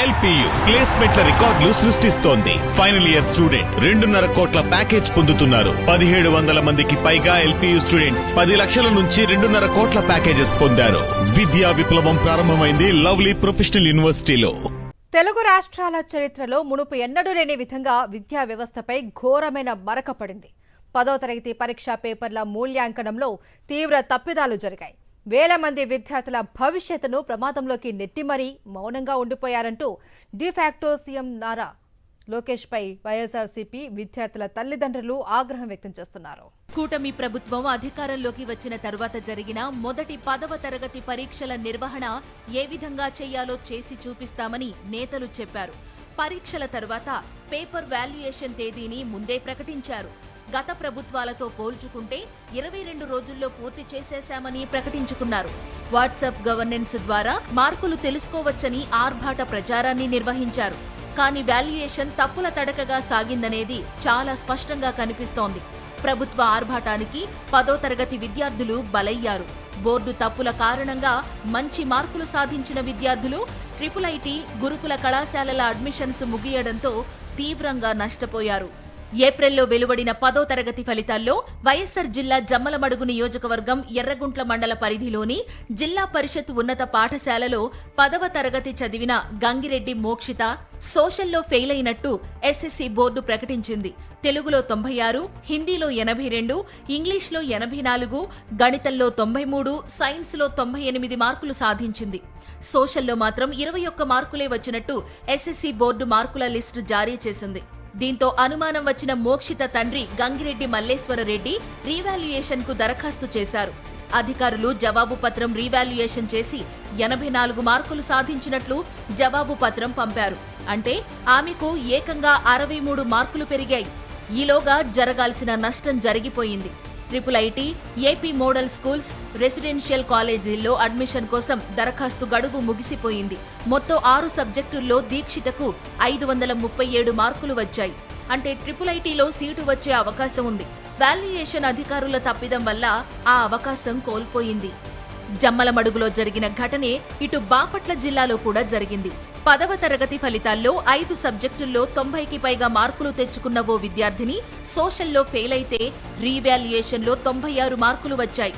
LPU ప్లేస్మెంట్ల రికార్డులు సృష్టిస్తోంది. Final year student 2.5 కోట్ల ప్యాకేజ్ పొందుతున్నారు. 1700 మందికి పైగా ఎల్పియు స్టూడెంట్స్ 10 లక్షల నుంచి 2.5 కోట్ల ప్యాకేజెస్ పొందారు. విద్యా విప్లవం ప్రారంభమైంది లవ్లీ ప్రొఫెషనల్ యూనివర్సిటీలో. తెలుగు రాష్ట్రాల చరిత్రలో మునుపు ఎన్నడూ లేని విధంగా విద్యా వ్యవస్థపై ఘోరమైన మరక పడింది. 10వ తరగతి పరీక్షా పేపర్ల మూల్యాంకనంలో తీవ్ర తప్పిదాలు జరిగాయి. వేల మంది విద్యార్థుల భవిష్యత్తును ప్రమాదంలోకి నెట్టి మరీ మౌనంగా ఉండిపోయారంటూ డిఫాక్టో సీఎం నారా లోకేష్ పై వైఎస్ఆర్సీపీ విద్యార్థుల తల్లిదండ్రులు ఆగ్రహం వ్యక్తం చేస్తున్నారు. కూటమి ప్రభుత్వం అధికారంలోకి వచ్చిన తరువాత జరిగిన మొదటి 10వ తరగతి పరీక్షల నిర్వహణ ఏ విధంగా చేయాలో చేసి చూపిస్తామని నేతలు చెప్పారు. పరీక్షల తర్వాత పేపర్ వాల్యుయేషన్ తేదీని ముందే ప్రకటించారు. గత ప్రభుత్వాలతో పోల్చుకుంటే 22 రోజుల్లో పూర్తి చేసేశామని ప్రకటించుకున్నారు. వాట్సాప్ గవర్నెన్స్ ద్వారా మార్కులు తెలుసుకోవచ్చని ఆర్భాట ప్రచారాన్ని నిర్వహించారు. కానీ వాల్యుయేషన్ తప్పుల తడకగా సాగిందనేది చాలా స్పష్టంగా కనిపిస్తోంది. ప్రభుత్వ ఆర్భాటానికి 10వ తరగతి విద్యార్థులు బలయ్యారు. బోర్డు తప్పుల కారణంగా మంచి మార్కులు సాధించిన విద్యార్థులు ట్రిపుల్ గురుకుల కళాశాలల అడ్మిషన్స్ ముగియడంతో తీవ్రంగా నష్టపోయారు. ఏప్రిల్లో వెలువడిన 10వ తరగతి ఫలితాల్లో వైఎస్సార్ జిల్లా జమ్మలమడుగు నియోజకవర్గం ఎర్రగుంట్ల మండల పరిధిలోని జిల్లా పరిషత్ ఉన్నత పాఠశాలలో 10వ తరగతి చదివిన గంగిరెడ్డి మోక్షిత సోషల్లో ఫెయిల్ అయినట్టు ఎస్ఎస్సీ బోర్డు ప్రకటించింది. తెలుగులో 96, హిందీలో 82, ఇంగ్లీష్లో 84, గణితంలో 93, సైన్స్లో 98 మార్కులు సాధించింది. సోషల్లో మాత్రం 21 మార్కులే వచ్చినట్టు ఎస్ఎస్సీ బోర్డు మార్కుల లిస్టు జారీ చేసింది. దీంతో అనుమానం వచ్చిన మోక్షిత తండ్రి గంగిరెడ్డి మల్లేశ్వరరెడ్డి రీవాల్యుయేషన్ కు దరఖాస్తు చేశారు. అధికారులు జవాబు పత్రం రీవాల్యుయేషన్ చేసి 84 మార్కులు సాధించినట్లు జవాబు పత్రం పంపారు. అంటే ఆమెకు ఏకంగా 63 మార్కులు పెరిగాయి. ఈలోగా జరగాల్సిన నష్టం జరిగిపోయింది. Triple AP model schools, residential కాలేజీల్లో అడ్మిషన్ కోసం దరఖాస్తు గడువు ముగిసిపోయింది. మొత్తం 6 సబ్జెక్టుల్లో దీక్షితకు 537 మార్కులు వచ్చాయి. అంటే ట్రిపుల్ సీటు వచ్చే అవకాశం ఉంది. వాల్యుయేషన్ అధికారుల తప్పిదం వల్ల ఆ అవకాశం కోల్పోయింది. జమ్మలమడుగులో జరిగిన ఘటనే ఇటు బాపట్ల జిల్లాలో కూడా జరిగింది. 10వ తరగతి ఫలితాల్లో 5 సబ్జెక్టుల్లో 90కి పైగా మార్కులు తెచ్చుకున్న ఓ విద్యార్థిని సోషల్లో ఫెయిల్ అయితే రీవాల్యుయేషన్లో 96 మార్కులు వచ్చాయి.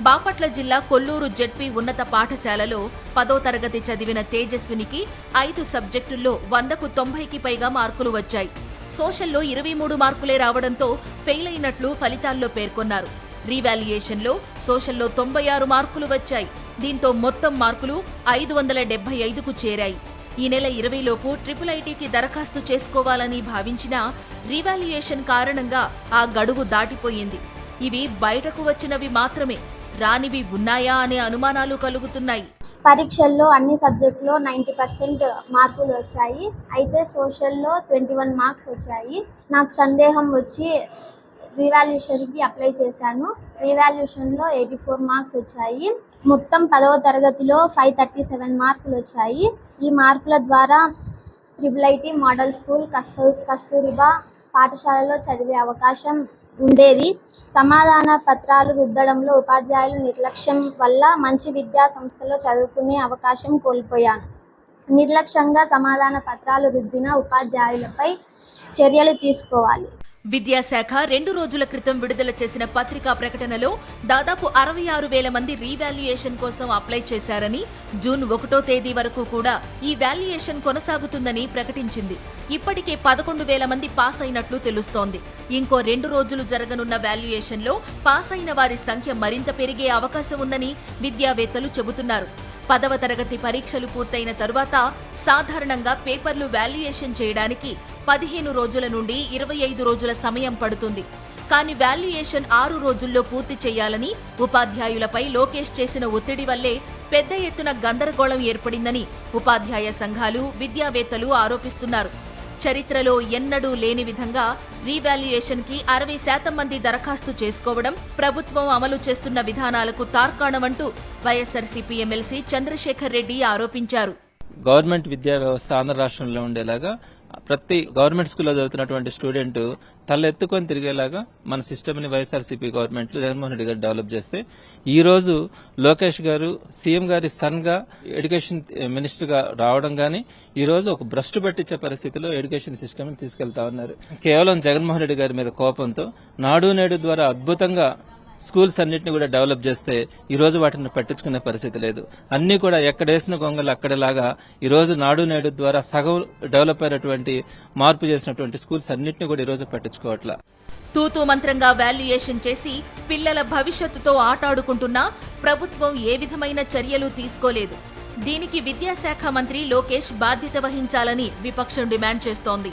బాపట్ల జిల్లా కొల్లూరు జెడ్పీ ఉన్నత పాఠశాలలో 10వ తరగతి చదివిన తేజస్వినికి 5 సబ్జెక్టుల్లో 100కు 90కి పైగా మార్కులు వచ్చాయి. సోషల్లో 23 మార్కులే రావడంతో ఫెయిల్ అయినట్లు ఫలితాల్లో పేర్కొన్నారు. రీవాల్యుయేషన్లో సోషల్లో 96 మార్కులు వచ్చాయి. దీంతో మొత్తం మార్కులు 575కు చేరాయి. ఈ నెల 20లోపు ట్రిపుల్ దరఖాస్తు చేసుకోవాలని భావించినా రీవాల్యుయేషన్ కారణంగా ఆ గడువు దాటిపోయింది. ఇవి బయటకు వచ్చినవి మాత్రమే, రానివి ఉన్నాయా అనే అనుమానాలు కలుగుతున్నాయి. పరీక్షల్లో అన్ని సబ్జెక్టులో 90% మార్కులు వచ్చాయి. అయితే సోషల్లో 21 మార్క్స్ వచ్చాయి. నాకు సందేహం వచ్చి రీవాల్యుయేషన్కి అప్లై చేశాను. రీవాల్యుయేషన్లో 84 మార్క్స్ వచ్చాయి. మొత్తం 10వ తరగతిలో 537 మార్కులు వచ్చాయి. ఈ మార్కుల ద్వారా ట్రిపుల్ మోడల్ స్కూల్, కస్తూరిబా పాఠశాలలో చదివే అవకాశం ఉండేది. సమాధాన పత్రాలు రుద్దడంలో ఉపాధ్యాయుల నిర్లక్ష్యం వల్ల మంచి విద్యా సంస్థలో చదువుకునే అవకాశం కోల్పోయాను. నిర్లక్ష్యంగా సమాధాన పత్రాలు రుద్దిన ఉపాధ్యాయులపై చర్యలు తీసుకోవాలి. విద్యాశాఖ 2 రోజుల క్రితం విడుదల చేసిన పత్రికా ప్రకటనలో దాదాపు 66,000 మంది రీవాల్యుయేషన్ కోసం అప్లై చేశారని, జూన్ 1వ తేదీ వరకు కూడా ఈ వాల్యుయేషన్ కొనసాగుతుందని ప్రకటించింది. ఇప్పటికే 11,000 మంది పాస్ అయినట్లు తెలుస్తోంది. ఇంకో 2 రోజులు జరగనున్న వాల్యుయేషన్లో పాస్ అయిన వారి సంఖ్య మరింత పెరిగే అవకాశం ఉందని విద్యావేత్తలు చెబుతున్నారు. 10వ తరగతి పరీక్షలు పూర్తయిన తరువాత సాధారణంగా పేపర్లు వాల్యుయేషన్ చేయడానికి 15 రోజుల నుండి 25 రోజుల సమయం పడుతుంది. కానీ వాల్యుయేషన్ 6 రోజుల్లో పూర్తి చేయాలని ఉపాధ్యాయులపై లోకేష్ చేసిన ఒత్తిడి వల్లే పెద్ద ఎత్తున గందరగోళం ఏర్పడిందని ఉపాధ్యాయ సంఘాలు, విద్యావేత్తలు ఆరోపిస్తున్నారు. చరిత్రలో ఎన్నడూ లేని విధంగా రీవాల్యుయేషన్ కి 60% మంది దరఖాస్తు చేసుకోవడం ప్రభుత్వం అమలు చేస్తున్న విధానాలకు తార్కాణమంటూ వైఎస్ఆర్సీపీ ఎమ్మెల్సీ చంద్రశేఖర్ రెడ్డి ఆరోపించారు. గవర్నమెంట్ విద్యా వ్యవస్థ ఆంధ్ర రాష్ట్రంలో ఉండేలాగా ప్రతి గవర్నమెంట్ స్కూల్లో చదువుతున్నటువంటి స్టూడెంట్ తలెత్తుకొని తిరిగేలాగా మన సిస్టమ్ ని వైఎస్ఆర్సీపీ గవర్నమెంట్ జగన్మోహన్ రెడ్డి గారు డెవలప్ చేస్తే ఈ రోజు లోకేష్ గారు సీఎం గారి సన్ గా ఎడ్యుకేషన్ మినిస్టర్ గా రావడం గానీ ఈ రోజు ఒక భ్రష్టు పట్టించే పరిస్థితిలో ఎడ్యుకేషన్ సిస్టమ్ ని తీసుకెళ్తా ఉన్నారు. కేవలం జగన్మోహన్ రెడ్డి గారి మీద కోపంతో నాడు నేడు ద్వారా అద్భుతంగా స్కూల్స్ అన్నింటినీ కూడా డెవలప్ చేస్తే ఈ రోజు వాటిని పట్టించుకునే పరిస్థితి లేదు. అన్ని కూడా ఎక్కడేసిన గొంగలు అక్కడలాగా ఈ రోజు నాడు నేడు ద్వారా సగం డెవలప్ అయినటువంటి మార్పు చేసినటువంటి స్కూల్స్ అన్నింటినీ కూడా ఈ రోజు పట్టించుకోవట్లా. తూతూ మంత్రంగా వాల్యుయేషన్ చేసి పిల్లల భవిష్యత్తుతో ఆటాడుకుంటున్నా ప్రభుత్వం ఏ విధమైన చర్యలు తీసుకోలేదు. దీనికి విద్యాశాఖ మంత్రి లోకేష్ బాధ్యత వహించాలని విపక్షం డిమాండ్ చేస్తోంది.